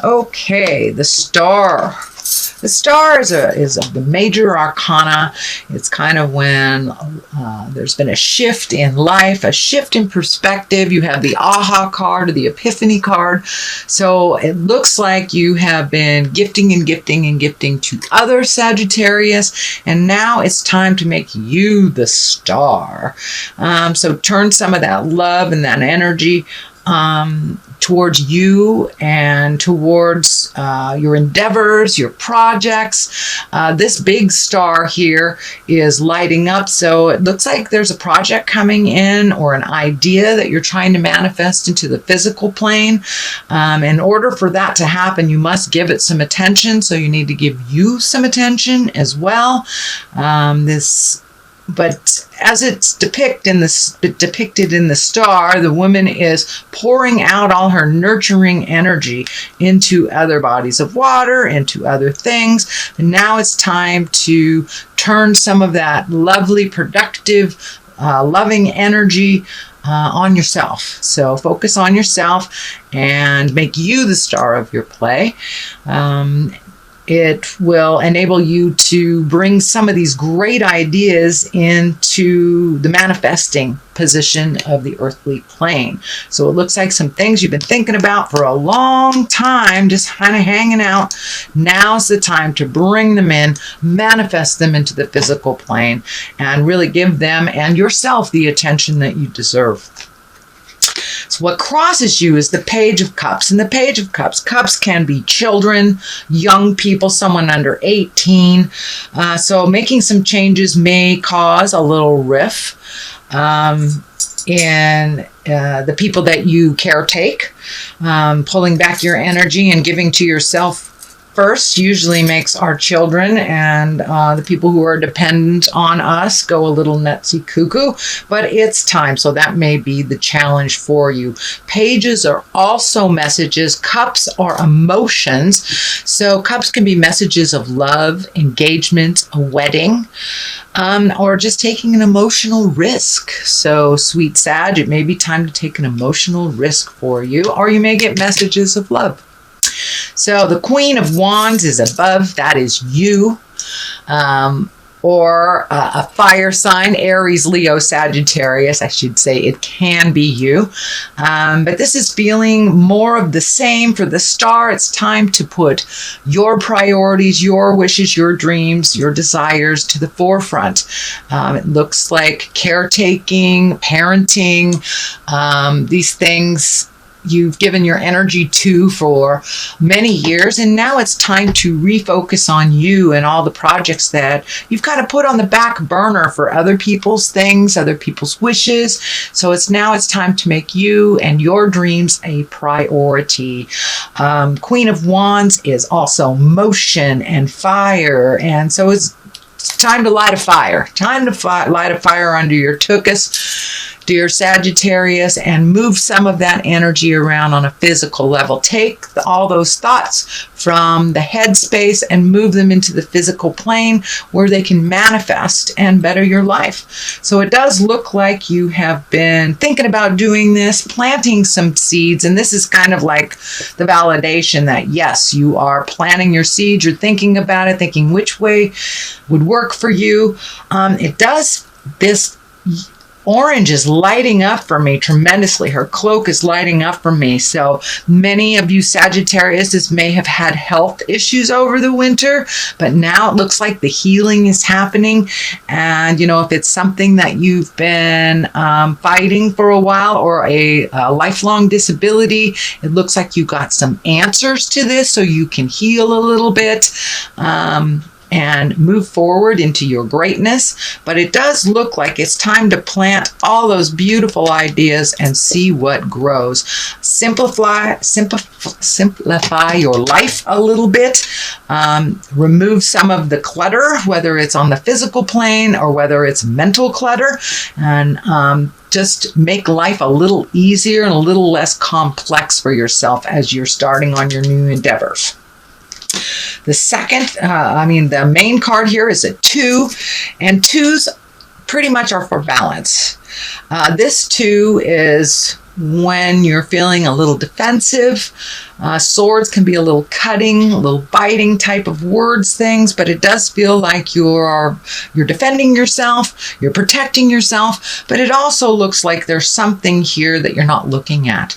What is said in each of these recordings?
Okay, the star. The star is the major arcana. It's kind of when there's been a shift in life, a shift in perspective. You have the aha card or the epiphany card. So it looks like you have been gifting and gifting and gifting to other Sagittarius, and now it's time to make you the star. So turn some of that love and that energy towards you and towards your endeavors, your projects. This big star here is lighting up, so it looks like there's a project coming in or an idea that you're trying to manifest into the physical plane. In order for that to happen, you must give it some attention, so you need to give you some attention as well. But as it's depicted in the star, the woman is pouring out all her nurturing energy into other bodies of water, into other things. And now it's time to turn some of that lovely, productive, loving energy on yourself. So focus on yourself and make you the star of your play. It will enable you to bring some of these great ideas into the manifesting position of the earthly plane. So it looks like some things you've been thinking about for a long time, just kind of hanging out. Now's the time to bring them in, manifest them into the physical plane, and really give them and yourself the attention that you deserve. So what crosses you is the Page of Cups. And the Page of Cups, cups can be children, young people, someone under 18. So making some changes may cause a little rift in the people that you caretake. Pulling back your energy and giving to yourself first usually makes our children and the people who are dependent on us go a little nutsy cuckoo, but it's time. So that may be the challenge for you. Pages are also messages. Cups are emotions. So cups can be messages of love, engagement, a wedding, or just taking an emotional risk. So sweet Sag, it may be time to take an emotional risk for you, or you may get messages of love. So the Queen of Wands is above, that is you, or a fire sign, Aries, Leo, Sagittarius, I should say it can be you. But this is feeling more of the same for the star. It's time to put your priorities, your wishes, your dreams, your desires to the forefront. It looks like caretaking, parenting, these things you've given your energy to for many years, and now it's time to refocus on you and all the projects that you've got to put on the back burner for other people's things, other people's wishes. So it's time to make you and your dreams a priority. Queen of Wands is also motion and fire, and so it's time to light a fire. Time to light a fire under your tuchus, dear Sagittarius, and move some of that energy around on a physical level. Take all those thoughts from the head space and move them into the physical plane where they can manifest and better your life. So it does look like you have been thinking about doing this, planting some seeds, and this is kind of like the validation that yes, you are planting your seeds, you're thinking about it, thinking which way would work for you. This orange is lighting up for me tremendously. Her cloak is lighting up for me. So many of you Sagittarius may have had health issues over the winter, but now it looks like the healing is happening. And, if it's something that you've been fighting for a while, or a lifelong disability, it looks like you got some answers to this so you can heal a little bit. And move forward into your greatness. But it does look like it's time to plant all those beautiful ideas and see what grows. Simplify your life a little bit. Remove some of the clutter, whether it's on the physical plane or whether it's mental clutter, and just make life a little easier and a little less complex for yourself as you're starting on your new endeavors. The main card here is a 2, and 2s pretty much are for balance. This 2 is when you're feeling a little defensive, Swords can be a little cutting, a little biting type of words things, but it does feel like you're defending yourself, you're protecting yourself, but it also looks like there's something here that you're not looking at.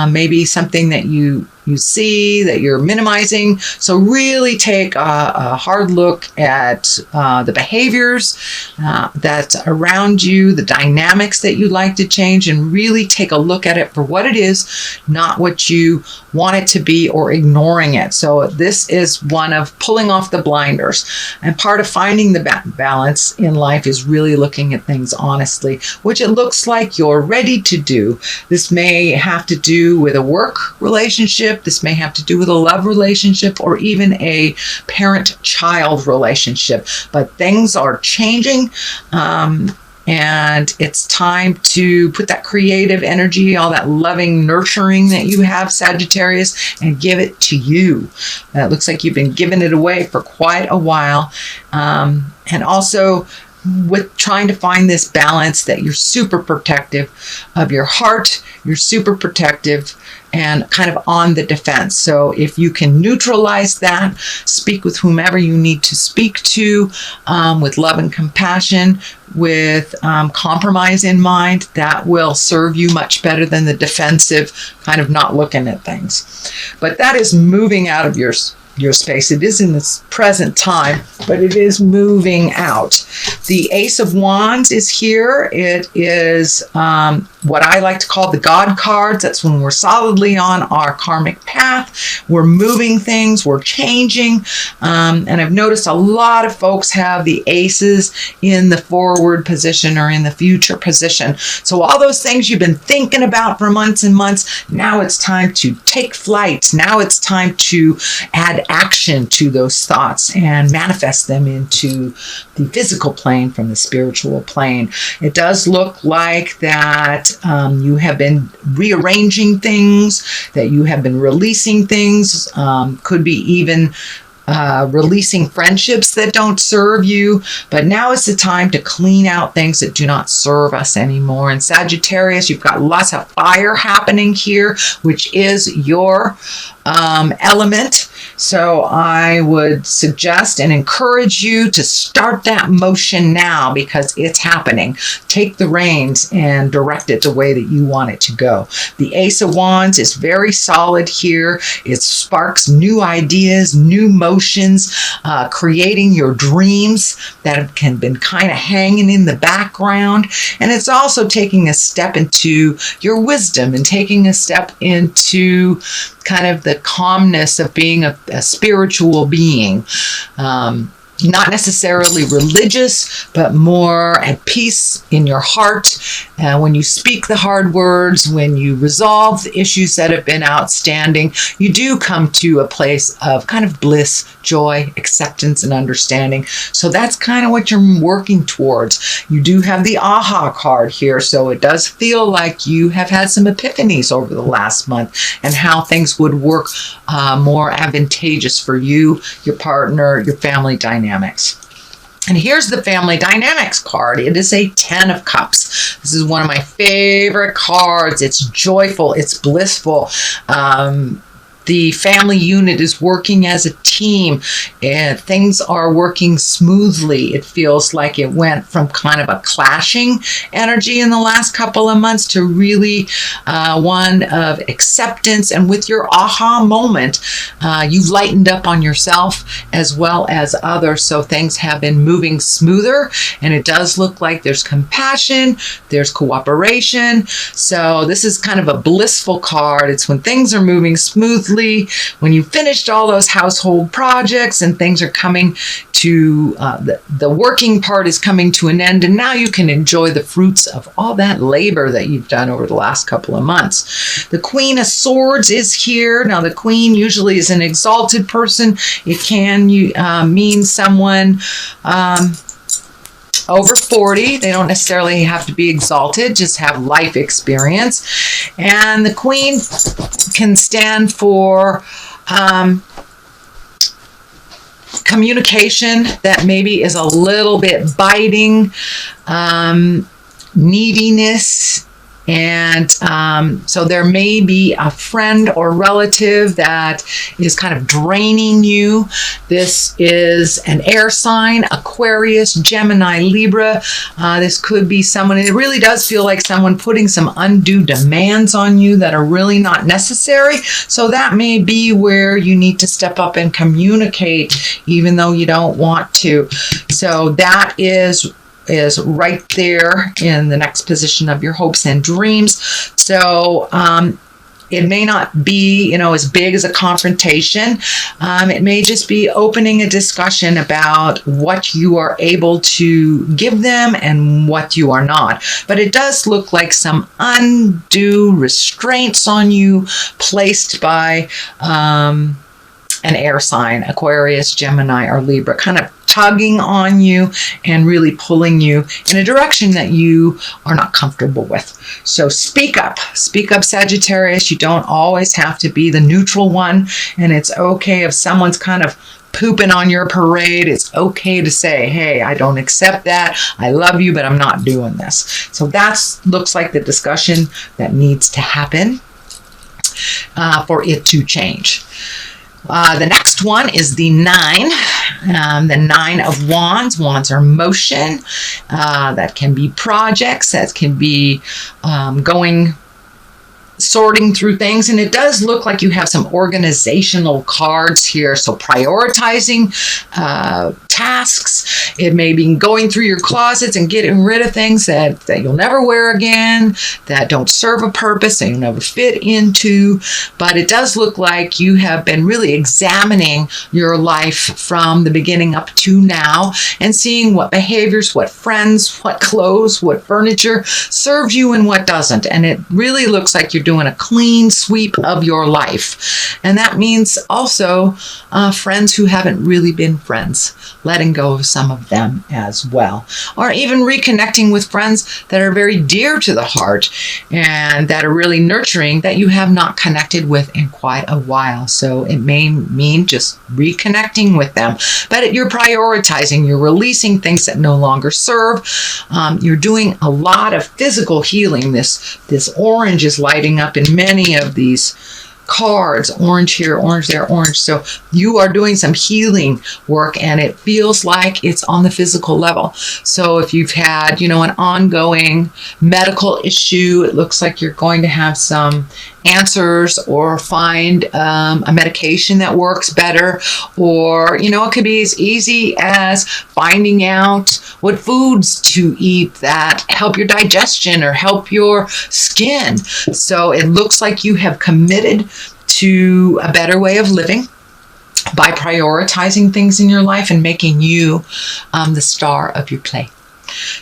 Maybe something that you see that you're minimizing. So really take a hard look at the behaviors that's around you, the dynamics that you'd like to change, and really take a look at it for what it is, not what you want it to be or ignoring it. So this is one of pulling off the blinders. And part of finding the balance in life is really looking at things honestly, which it looks like you're ready to do. This may have to do with a work relationship. This may have to do with a love relationship or even a parent-child relationship. But things are changing. And it's time to put that creative energy, all that loving, nurturing that you have, Sagittarius, and give it to you. It looks like you've been giving it away for quite a while. And also with trying to find this balance that you're super protective of your heart, you're super protective and kind of on the defense. So if you can neutralize that, speak with whomever you need to speak to, with love and compassion, with compromise in mind, that will serve you much better than the defensive kind of not looking at things. But that is moving out of your space. It is in this present time, but it is moving out. The Ace of Wands is here. It is what I like to call the God cards. That's when we're solidly on our karmic path. We're moving things, we're changing. And I've noticed a lot of folks have the aces in the forward position or in the future position. So all those things you've been thinking about for months and months, now it's time to take flight. Now it's time to add action to those thoughts and manifest them into the physical plane from the spiritual plane. It does look like that you have been rearranging things, that you have been releasing things, could be even releasing friendships that don't serve you. But now is the time to clean out things that do not serve us anymore. And Sagittarius, you've got lots of fire happening here, which is your element. So I would suggest and encourage you to start that motion now because it's happening. Take the reins and direct it the way that you want it to go. The Ace of Wands is very solid here. It sparks new ideas, new motions, creating your dreams that have been kind of hanging in the background. And it's also taking a step into your wisdom and taking a step into kind of the calmness of being a spiritual being. Not necessarily religious, but more at peace in your heart. When you speak the hard words, when you resolve the issues that have been outstanding, you do come to a place of kind of bliss, joy, acceptance, and understanding. So that's kind of what you're working towards. You do have the aha card here, so it does feel like you have had some epiphanies over the last month and how things would work more advantageous for you, your partner, your family dynamics. And here's the family dynamics card. It is a 10 of Cups. This is one of my favorite cards. It's joyful. It's blissful. The family unit is working as a team and things are working smoothly. It feels like it went from kind of a clashing energy in the last couple of months to really one of acceptance. And with your aha moment, you've lightened up on yourself as well as others. So things have been moving smoother and it does look like there's compassion, there's cooperation. So this is kind of a blissful card. It's when things are moving smoothly, when you finished all those household projects and things are coming to, the working part is coming to an end, and now you can enjoy the fruits of all that labor that you've done over the last couple of months. The Queen of Swords is here. Now, the Queen usually is an exalted person. It can mean someone over 40. They don't necessarily have to be exalted, just have life experience. And the Queen can stand for communication that maybe is a little bit biting, neediness, And so there may be a friend or relative that is kind of draining you. This is an air sign, Aquarius, Gemini, Libra. This could be someone, it really does feel like someone putting some undue demands on you that are really not necessary. So that may be where you need to step up and communicate, even though you don't want to. So that is right there in the next position of your hopes and dreams. So it may not be, as big as a confrontation. It may just be opening a discussion about what you are able to give them and what you are not. But it does look like some undue restraints on you placed by an air sign, Aquarius, Gemini, or Libra, kind of tugging on you and really pulling you in a direction that you are not comfortable with. So speak up, Sagittarius. You don't always have to be the neutral one, and it's okay if someone's kind of pooping on your parade. It's okay to say, hey, I don't accept that. I love you, but I'm not doing this. So that looks like the discussion that needs to happen for it to change. The next one is the 9. The 9 of Wands. Wands are motion. That can be projects. That can be sorting through things. And it does look like you have some organizational cards here. So prioritizing tasks. It may be going through your closets and getting rid of things that you'll never wear again, that don't serve a purpose, that you'll never fit into. But it does look like you have been really examining your life from the beginning up to now and seeing what behaviors, what friends, what clothes, what furniture serves you and what doesn't. And it really looks like you're doing a clean sweep of your life. And that means also friends who haven't really been friends, letting go of some of them as well. Or even reconnecting with friends that are very dear to the heart and that are really nurturing that you have not connected with in quite a while. So it may mean just reconnecting with them. But you're prioritizing, you're releasing things that no longer serve. You're doing a lot of physical healing. This orange is lighting up in many of these cards, orange here, orange there, orange. So you are doing some healing work and it feels like it's on the physical level. So if you've had, an ongoing medical issue, it looks like you're going to have some answers or find a medication that works better. Or, it could be as easy as finding out what foods to eat that help your digestion or help your skin. So it looks like you have committed to a better way of living by prioritizing things in your life and making you the star of your play.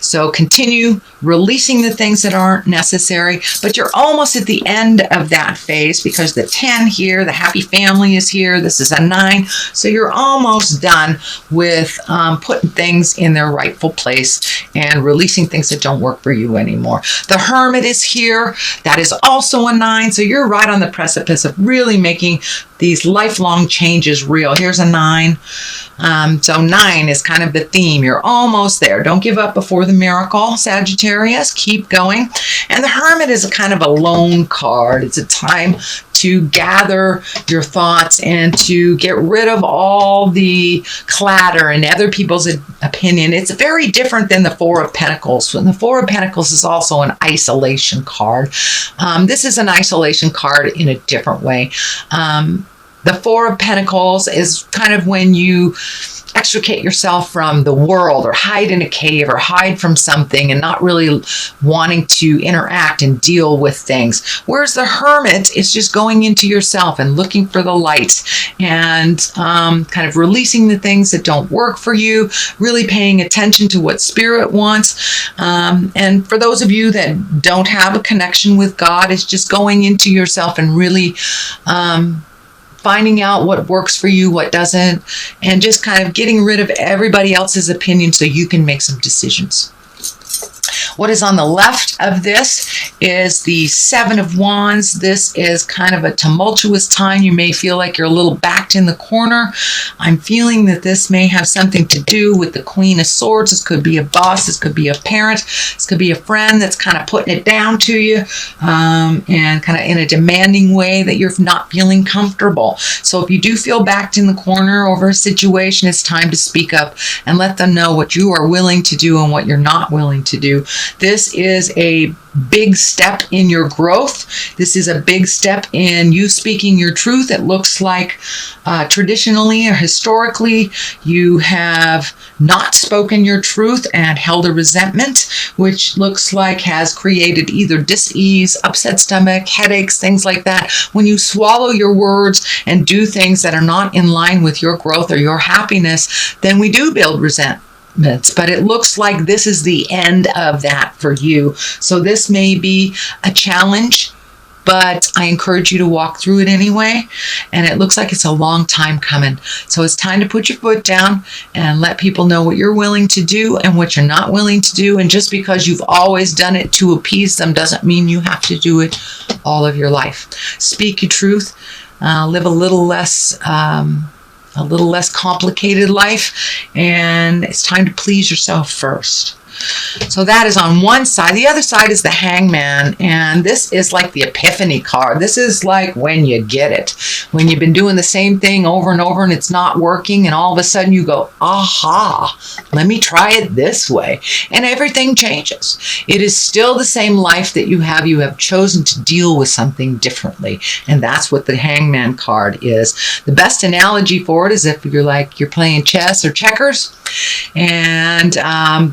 So continue releasing the things that aren't necessary, but you're almost at the end of that phase because the 10 here, the happy family is here. This is a 9. So you're almost done with putting things in their rightful place and releasing things that don't work for you anymore. The Hermit is here. That is also a 9. So you're right on the precipice of really making these lifelong changes real. Here's a 9. So 9 is kind of the theme. You're almost there. Don't give up before the miracle, Sagittarius. Keep going. And the Hermit is a kind of a lone card. It's a time to gather your thoughts and to get rid of all the clatter and other people's opinion. It's very different than the 4 of Pentacles. And the 4 of Pentacles is also an isolation card. This is an isolation card in a different way. The 4 of Pentacles is kind of when you extricate yourself from the world or hide in a cave or hide from something and not really wanting to interact and deal with things. Whereas the Hermit is just going into yourself and looking for the light and kind of releasing the things that don't work for you, really paying attention to what Spirit wants. And for those of you that don't have a connection with God, it's just going into yourself and really finding out what works for you, what doesn't, and just kind of getting rid of everybody else's opinion so you can make some decisions. What is on the left of this is the Seven of Wands. This is kind of a tumultuous time. You may feel like you're a little backed in the corner. I'm feeling that this may have something to do with the Queen of Swords. This could be a boss. This could be a parent. This could be a friend that's kind of putting it down to you and kind of in a demanding way that you're not feeling comfortable. So if you do feel backed in the corner over a situation, it's time to speak up and let them know what you are willing to do and what you're not willing to do. This is a big step in your growth. This is a big step in you speaking your truth. It looks like traditionally or historically you have not spoken your truth and held a resentment, which looks like has created either dis-ease, upset stomach, headaches, things like that. When you swallow your words and do things that are not in line with your growth or your happiness, then we do build resentment. But it looks like this is the end of that for you. So this may be a challenge, but I encourage you to walk through it anyway. And it looks like it's a long time coming. So it's time to put your foot down and let people know what you're willing to do and what you're not willing to do. And just because you've always done it to appease them doesn't mean you have to do it all of your life. Speak your truth. Live a little less complicated life, and it's time to please yourself first. So that is on one side. The other side is the Hangman, and this is like the epiphany card. This is like when you get it. When you've been doing the same thing over and over and it's not working, and all of a sudden you go, aha, let me try it this way. And everything changes. It is still the same life that you have. You have chosen to deal with something differently, and that's what the Hangman card is. The best analogy for it is if you're playing chess or checkers, and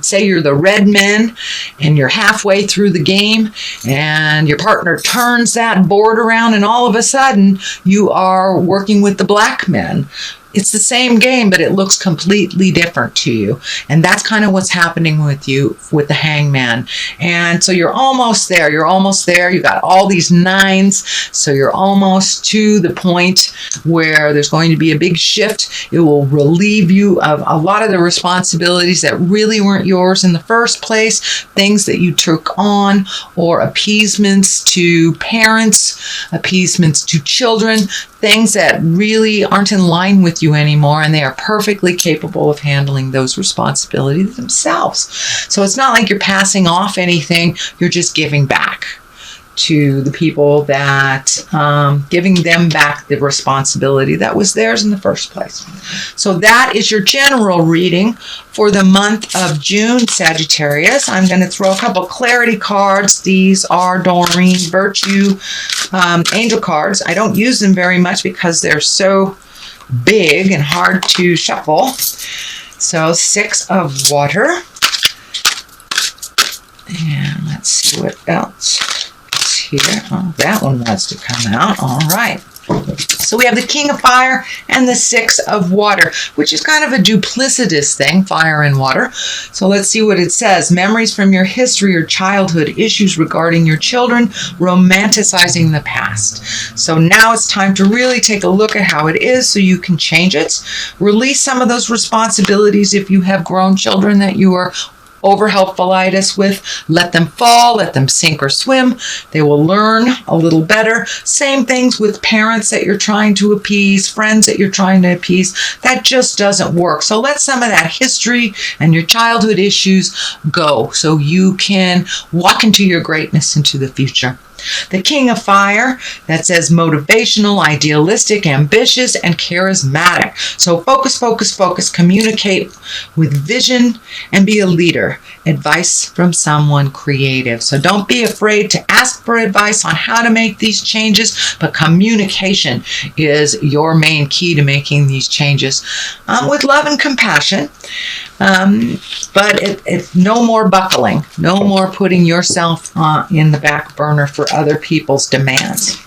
say you're the red men and you're halfway through the game and your partner turns that board around and all of a sudden you are working with the black men. It's the same game, but it looks completely different to you. And that's kind of what's happening with you with the Hangman. And so you're almost there. You're almost there. You got all these nines. So you're almost to the point where there's going to be a big shift. It will relieve you of a lot of the responsibilities that really weren't yours in the first place, things that you took on, or appeasements to parents, appeasements to children, things that really aren't in line with you anymore, and they are perfectly capable of handling those responsibilities themselves. So it's not like you're passing off anything, you're just giving back to the people that, giving them back the responsibility that was theirs in the first place. So that is your general reading for the month of June, Sagittarius. I'm going to throw a couple clarity cards. These are Doreen Virtue angel cards. I don't use them very much because they're so big and hard to shuffle. So 6 of Water. And let's see what else here. Oh, that one wants to come out. All right. So we have the King of Fire and the 6 of Water, which is kind of a duplicitous thing, fire and water. So let's see what it says. Memories from your history or childhood, issues regarding your children, romanticizing the past. So now it's time to really take a look at how it is so you can change it. Release some of those responsibilities if you have grown children that you are over helpfulitis with. Let them fall, let them sink or swim. They will learn a little better. Same things with parents that you're trying to appease, friends that you're trying to appease. That just doesn't work. So let some of that history and your childhood issues go so you can walk into your greatness into the future. The King of Fire, that says motivational, idealistic, ambitious, and charismatic. So focus, focus, focus, communicate with vision, and be a leader. Advice from someone creative. So don't be afraid to ask for advice on how to make these changes, but communication is your main key to making these changes with love and compassion. But it's no more buckling, no more putting yourself in the back burner for other people's demands.